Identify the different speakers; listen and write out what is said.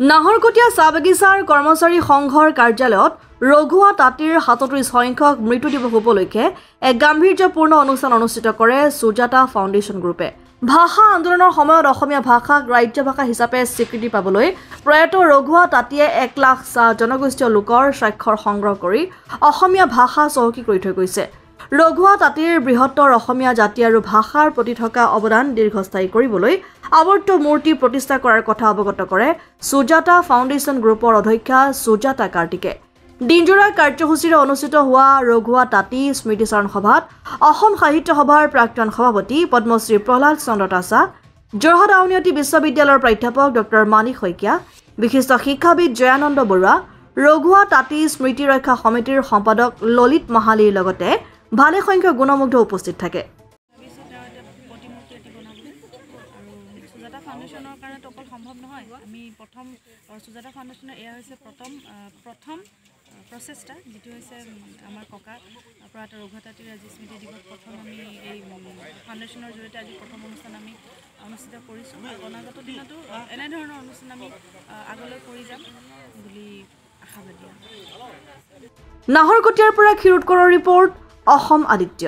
Speaker 1: নাহৰকটীয়া চাহ বাগিচাৰ কৰ্মচাৰী সংঘৰ কাৰ্যালয়ত ৰঘুৱা তাঁতীৰ ৩৭ সংখ্যক মৃত্যু দিৱস উপলক্ষে এক গাম্ভীৰ্যপূৰ্ণ অনুষ্ঠান অনুষ্ঠিত কৰে সুজাতা ফাউণ্ডেশ্যন গ্ৰুপে। ভাষা আন্দোলনৰ সময়ত অসমীয়া ভাষাক ৰাজ্য ভাষা হিচাপে স্বীকৃতি পাবলৈ প্ৰয়াত ৰঘুৱা তাঁতীয়ে ১ লাখ চাহ জনগোষ্ঠীয় লোকৰ স্বাক্ষৰ সংগ্ৰহ কৰি অসমীয়া ভাষা চহকী কৰি থৈ গৈছে। ৰঘুৱা তাঁতীৰ বৃহত্তৰ অসমীয়া জাতি আৰু ভাষাৰ প্ৰতি থকা অৱদান দীৰ্ঘস্থায়ী কৰিবলৈ আৱৰ্ত মূৰ্তি প্ৰতিষ্ঠা কৰাৰ কথা অৱগত কৰে সুজাতা ফাউণ্ডেশ্যন গ্ৰুপৰ অধ্যক্ষা সুজাতা কাৰ্তিকে। দিনজোৰা কাৰ্যসূচীৰে অনুষ্ঠিত হোৱা ৰঘুৱা তাঁতী স্মৃতিচাৰণ সভাত অসম সাহিত্য সভাৰ প্ৰাক্তন সভাপতি পদ্মশ্ৰী প্ৰহ্লাদ চন্দ্ৰ তাছা, যোৰহাট আউনীআটী বিশ্ববিদ্যালয়ৰ প্ৰাধ্যাপক ডক্টৰ মানিক শইকীয়া, বিশিষ্ট শিক্ষাবিদ জয়ানন্দ বৰুৱা, ৰঘুৱা তাঁতী স্মৃতি ৰক্ষা সমিতিৰ সম্পাদক ললিত মাহালীৰ লগতে ভালে সংখ্যক গুণমুগ্ধ উপস্থিত থাকে।
Speaker 2: সুজাতা ফাউণ্ডেশ্যনৰ কাৰণে অকল সম্ভৱ নহয়। আমি প্ৰথম সুজাতা ফাউণ্ডেশ্যনৰ এয়া হৈছে প্ৰথম প্ৰচেষ্টা, যিটো হৈছে আমাৰ ককা প্ৰয়াত ৰঘুৱা তাঁতীৰ আজি স্মৃতি দিৱস। প্ৰথম আমি এই ফাউণ্ডেশ্যনৰ জৰিয়তে আজি প্ৰথম অনুষ্ঠান আমি অনুষ্ঠিত কৰিছোঁ। অনাগত দিনতো এনেধৰণৰ অনুষ্ঠান আমি আগলৈ কৰি যাম বুলি আশাবাদী।
Speaker 1: নাহৰকটীয়াৰ পৰা ক্ষীৰোৎকৰৰ ৰিপৰ্ট, অসম আদিত্য।